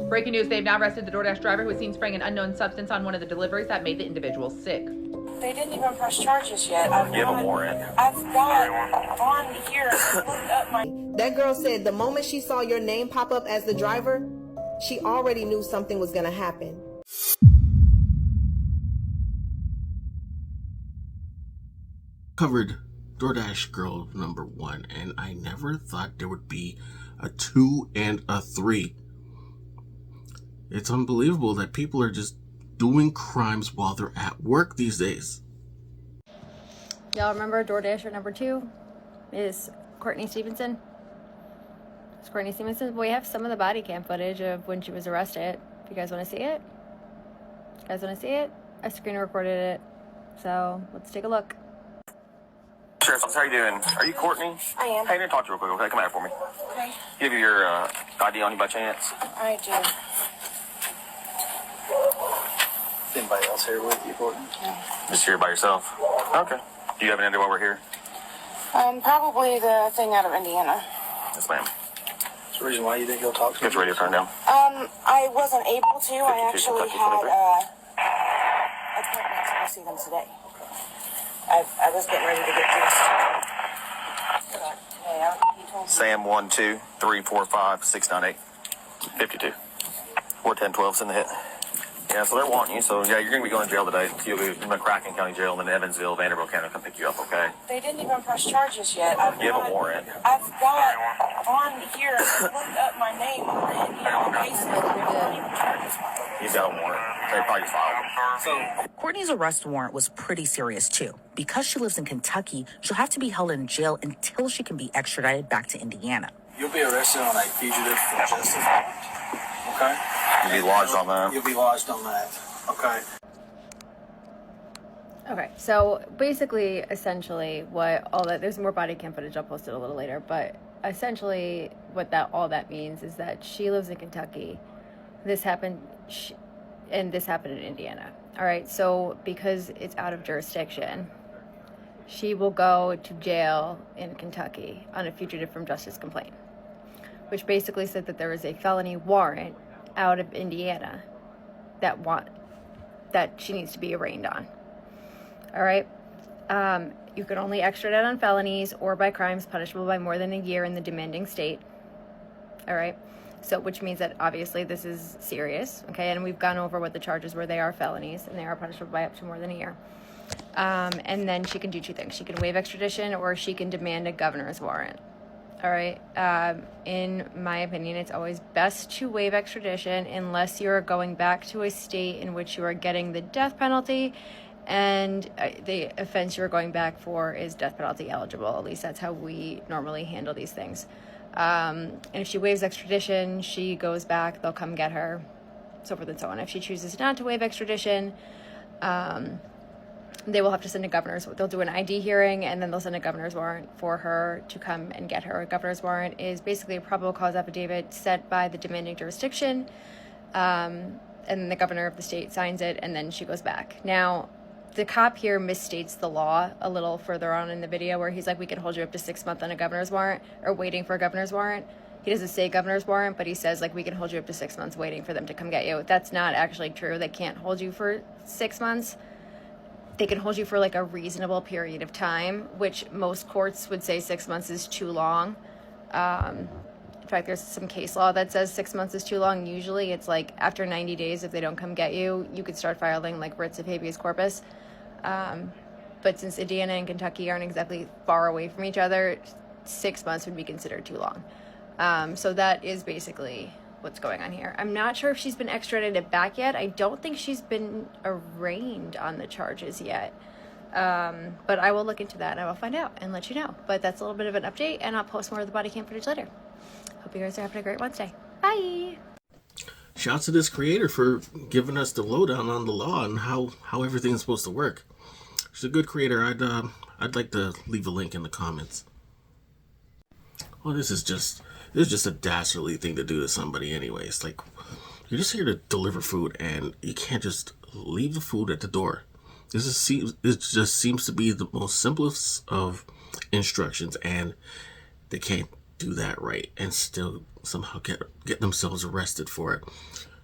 Breaking news, they've now arrested the DoorDash driver who was seen spraying an unknown substance on one of the deliveries that made the individual sick. They didn't even press charges yet. You have a warrant. I've got on here, looked up my... That girl said the moment she saw your name pop up as the driver, she already knew something was going to happen. Covered DoorDash girl number 1, and I never thought there would be a 2 and a 3. It's unbelievable that people are just doing crimes while they're at work these days. Y'all remember DoorDasher number 2 is Courtney Stevenson? It's Courtney Stevenson. We have some of the body cam footage of when she was arrested. If you guys want to see it? You guys want to see it? I screen recorded it. So let's take a look. Sheriff's office, how are you doing? Are you Courtney? I am. Hey, I need to talk to you real quick, okay? Come out here for me. Okay. You have your ID on you by chance? I do. Is anybody else here with you, Courtney? No. Just here by yourself? Okay. Do you have an idea why we're here? Probably the thing out of Indiana. Yes, ma'am. That's the reason why you didn't go talk to me. Get your radio turned down. I wasn't able to. I 52, actually 52, had 23. appointments to go see them today. I was getting ready to get this. Yeah, he told me. Sam 1 2 3 4 5 6 9 8 52. 4 10 12's in the hit. Yeah, so they're wanting you. So yeah, you're gonna be going to jail today. You'll be in McCracken County Jail, and then Evansville, Vanderbilt County will come pick you up. Okay. They didn't even press charges yet. You have a warrant. I've got on here, looked up my name on the Indiana case. You've got a warrant. They probably just filed them. So, Courtney's arrest warrant was pretty serious, too. Because she lives in Kentucky, she'll have to be held in jail until she can be extradited back to Indiana. you'll be arrested on a fugitive from justice warrant. Okay? You'll be lodged on that. You'll be lodged on that. Okay? Okay, so basically, essentially, what all that, there's more body cam footage, I'll post it a little later, but essentially what all that means is that she lives in Kentucky. This happened, and this happened in Indiana. All right, so because it's out of jurisdiction, she will go to jail in Kentucky on a fugitive from justice complaint, which basically said that there is a felony warrant out of Indiana that she needs to be arraigned on. All right. You can only extradite on felonies or by crimes punishable by more than a year in the demanding state. All right. So, which means that obviously this is serious. Okay. And we've gone over what the charges were. They are felonies and they are punishable by up to more than a year. And then she can do two things. She can waive extradition or she can demand a governor's warrant. All right. In my opinion, it's always best to waive extradition unless you're going back to a state in which you are getting the death penalty. And the offense you're going back for is death penalty eligible. At least that's how we normally handle these things. And if she waives extradition, she goes back, they'll come get her, so forth and so on. If she chooses not to waive extradition, they will have to send a governor's, they'll do an ID hearing, and then they'll send a governor's warrant for her to come and get her. A governor's warrant is basically a probable cause affidavit set by the demanding jurisdiction, and then the governor of the state signs it, and then she goes back. Now, the cop here misstates the law a little further on in the video where he's like, we can hold you up to 6 months on a governor's warrant or waiting for a governor's warrant. He doesn't say governor's warrant, but he says like, we can hold you up to 6 months waiting for them to come get you. That's not actually true. They can't hold you for 6 months. They can hold you for like a reasonable period of time, which most courts would say 6 months is too long. In fact, there's some case law that says 6 months is too long. Usually it's like after 90 days, if they don't come get you, you could start filing like writs of habeas corpus. But since Indiana and Kentucky aren't exactly far away from each other, 6 months would be considered too long. So that is basically what's going on here. I'm not sure if she's been extradited back yet. I don't think she's been arraigned on the charges yet. But I will look into that and I will find out and let you know. But that's a little bit of an update, and I'll post more of the body cam footage later. Hope you guys are having a great Wednesday. Bye! Shouts to this creator for giving us the lowdown on the law and how everything's supposed to work. She's a good creator. I'd like to leave a link in the comments. Well, this is just a dastardly thing to do to somebody anyways. Like, you're just here to deliver food and you can't just leave the food at the door. It just seems to be the most simplest of instructions, and they can't do that right and still somehow get themselves arrested for it.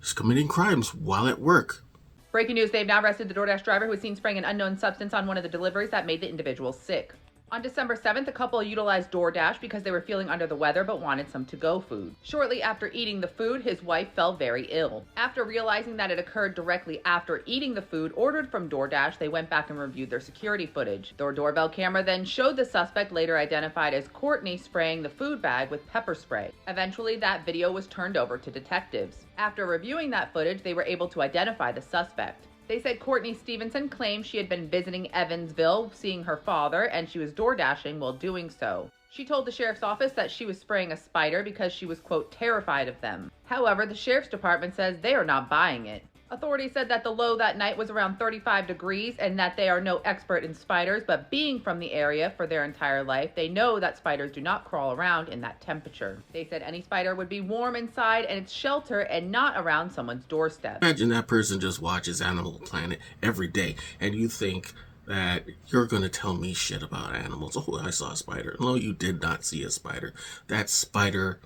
Just committing crimes while at work. Breaking news, they've now arrested the DoorDash driver who was seen spraying an unknown substance on one of the deliveries that made the individual sick. On December 7th, a couple utilized DoorDash because they were feeling under the weather but wanted some to-go food. Shortly after eating the food, his wife fell very ill. After realizing that it occurred directly after eating the food ordered from DoorDash, they went back and reviewed their security footage. Their doorbell camera then showed the suspect, later identified as Courtney, spraying the food bag with pepper spray. Eventually, that video was turned over to detectives. After reviewing that footage, they were able to identify the suspect. They said Courtney Stevenson claimed she had been visiting Evansville, seeing her father, and she was door dashing while doing so. She told the sheriff's office that she was spraying a spider because she was, quote, terrified of them. However, the sheriff's department says they are not buying it. Authorities said that the low that night was around 35 degrees and that they are no expert in spiders, but being from the area for their entire life, they know that spiders do not crawl around in that temperature. They said any spider would be warm inside and its shelter and not around someone's doorstep. Imagine that person just watches Animal Planet every day and you think that you're going to tell me shit about animals. Oh, I saw a spider. No, you did not see a spider. That spider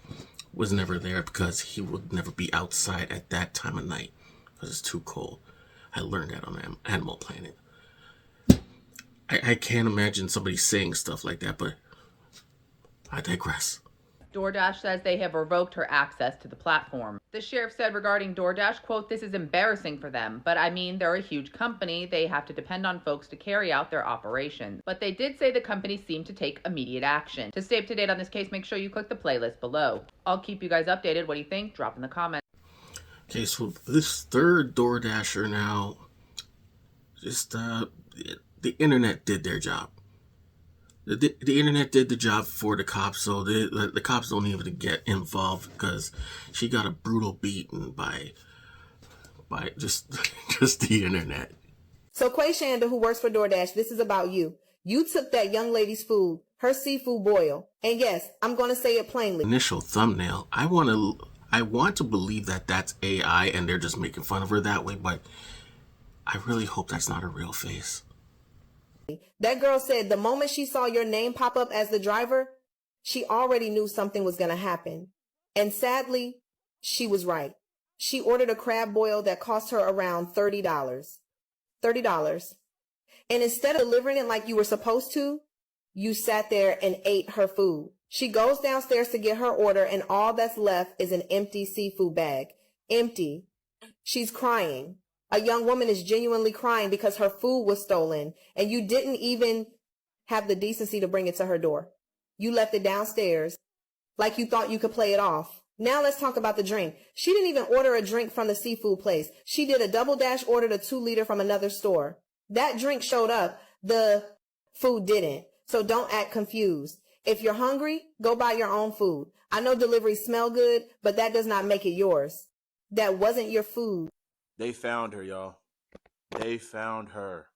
was never there because he would never be outside at that time of night. Because it's too cold. I learned that on Animal Planet. I can't imagine somebody saying stuff like that, but I digress. DoorDash says they have revoked her access to the platform. The sheriff said regarding DoorDash, quote, this is embarrassing for them, but I mean, they're a huge company. They have to depend on folks to carry out their operations. But they did say the company seemed to take immediate action. To stay up to date on this case, make sure you click the playlist below. I'll keep you guys updated. What do you think? Drop in the comments. Okay, so this third DoorDasher now, just the internet did their job. The internet did the job for the cops, so the cops don't even get involved because she got a brutal beating by just the internet. So Quayshanda, who works for DoorDash, this is about you. You took that young lady's food, her seafood boil, and yes, I'm going to say it plainly. Initial thumbnail, I want to believe that that's AI and they're just making fun of her that way, but I really hope that's not her real face. That girl said the moment she saw your name pop up as the driver, she already knew something was going to happen. And sadly, she was right. She ordered a crab boil that cost her around $30. $30. And instead of delivering it like you were supposed to, you sat there and ate her food. She goes downstairs to get her order, and all that's left is an empty seafood bag. Empty. She's crying. A young woman is genuinely crying because her food was stolen, and you didn't even have the decency to bring it to her door. You left it downstairs like you thought you could play it off. Now let's talk about the drink. She didn't even order a drink from the seafood place. She did a double dash, ordered a 2-liter from another store. That drink showed up. The food didn't. So don't act confused. If you're hungry, go buy your own food. I know deliveries smell good, but that does not make it yours. That wasn't your food. They found her, y'all. They found her.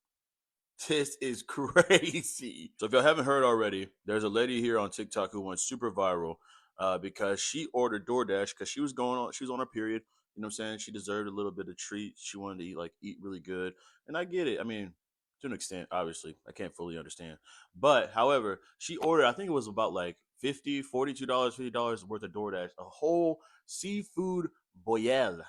This is crazy. So if y'all haven't heard already, there's a lady here on TikTok who went super viral because she ordered DoorDash because she was on her period. You know what I'm saying? She deserved a little bit of treat. She wanted to eat really good. And I get it. I mean, to an extent, obviously. I can't fully understand. But, however, she ordered, I think it was about $42, $50 worth of DoorDash, a whole seafood boil,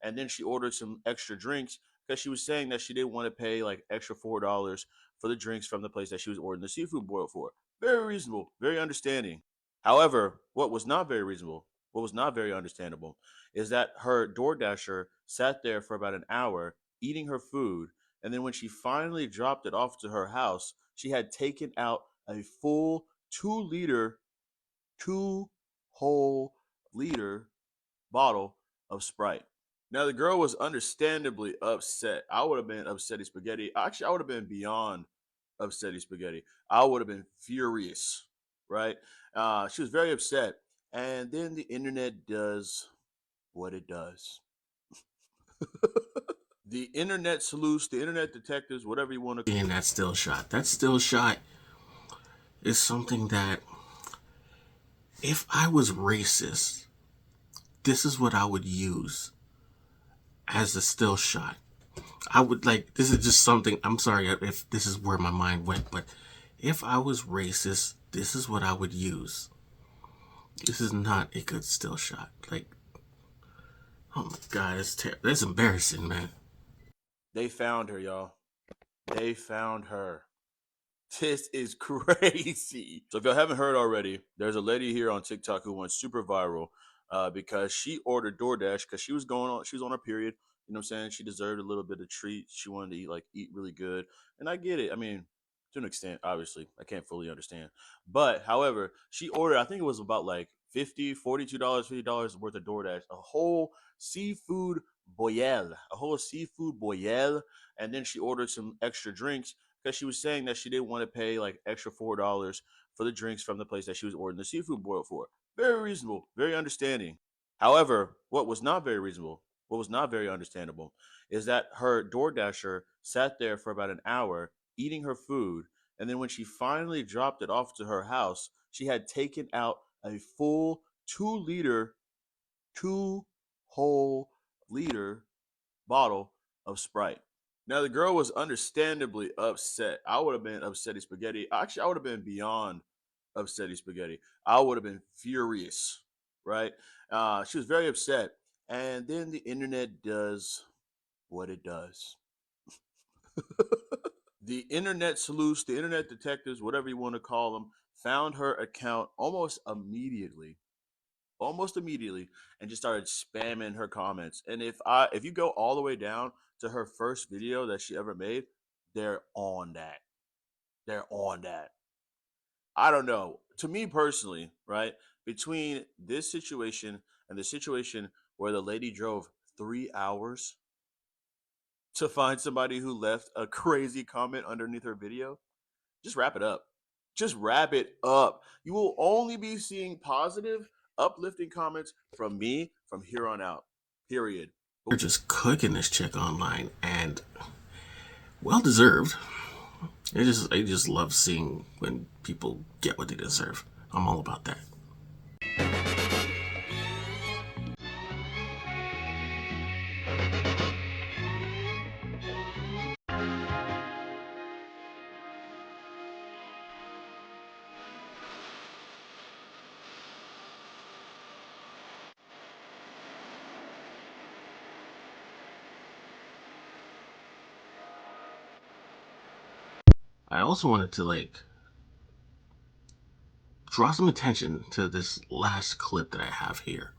and then she ordered some extra drinks because she was saying that she didn't want to pay extra $4 for the drinks from the place that she was ordering the seafood boil for. Very reasonable, very understanding. However, what was not very reasonable, what was not very understandable, is that her DoorDasher sat there for about an hour eating her food, and then when she finally dropped it off to her house, she had taken out a full 2 whole liter bottle of Sprite. Now, the girl was understandably upset. I would have been upsetty spaghetti. Actually, I would have been beyond upsetty spaghetti. I would have been furious, right? She was very upset. And then the internet does what it does. The internet sleuths, the internet detectives, whatever you want to call it. And that still shot. That still shot is something that, if I was racist, this is what I would use as a still shot. I would this is just something, I'm sorry if this is where my mind went, but if I was racist, this is what I would use. This is not a good still shot. Like, oh my God, that's embarrassing, man. They found her, y'all. They found her. This is crazy. So if y'all haven't heard already, there's a lady here on TikTok who went super viral because she ordered DoorDash because she was on her period. You know what I'm saying? She deserved a little bit of treat. She wanted to eat really good. And I get it. I mean, to an extent, obviously. I can't fully understand. But however, she ordered, I think it was about like $42, $50 worth of DoorDash, a whole seafood boyel. And then she ordered some extra drinks because she was saying that she didn't want to pay like extra $4 for the drinks from the place that she was ordering the seafood boil for. Very reasonable, very understanding. However, what was not very reasonable, what was not very understandable, is that her DoorDasher sat there for about an hour eating her food, and then when she finally dropped it off to her house, she had taken out a full 2 whole liter bottle of Sprite. Now, the girl was understandably upset. I would have been upsetty spaghetti. Actually, I would have been beyond upsetty spaghetti. I would have been furious, right? She was very upset. And then the internet does what it does. The internet sleuths, the internet detectives, whatever you want to call them, found her account almost immediately, and just started spamming her comments. And if you go all the way down to her first video that she ever made, they're on that. I don't know. To me personally, right, between this situation and the situation where the lady drove 3 hours to find somebody who left a crazy comment underneath her video, just wrap it up. Just wrap it up. You will only be seeing positive, uplifting comments from me from here on out. Period. They're just cooking this chick online, and well deserved. I just love seeing when people get what they deserve. I'm all about that. I also wanted to draw some attention to this last clip that I have here,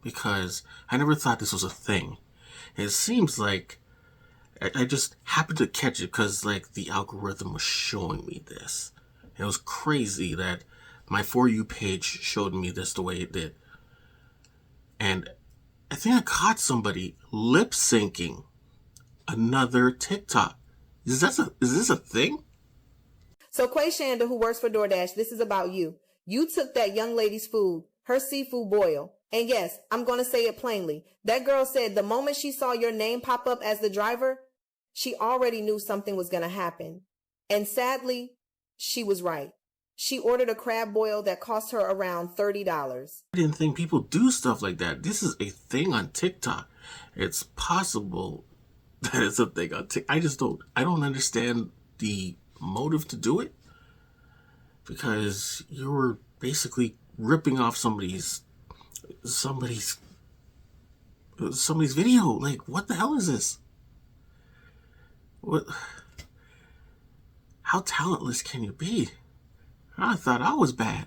because I never thought this was a thing. It seems like I just happened to catch it because the algorithm was showing me this. It was crazy that my For You page showed me this the way it did. And I think I caught somebody lip syncing another TikTok. Is this a thing? So Quay Shanda, who works for DoorDash, this is about you. You took that young lady's food, her seafood boil. And yes, I'm going to say it plainly. That girl said the moment she saw your name pop up as the driver, she already knew something was going to happen. And sadly, she was right. She ordered a crab boil that cost her around $30. I didn't think people do stuff like that. This is a thing on TikTok. It's possible that it's a thing on TikTok. I don't understand the motive to do it, because you were basically ripping off somebody's video. Like, what the hell is this? What? How talentless can you be? I thought I was bad.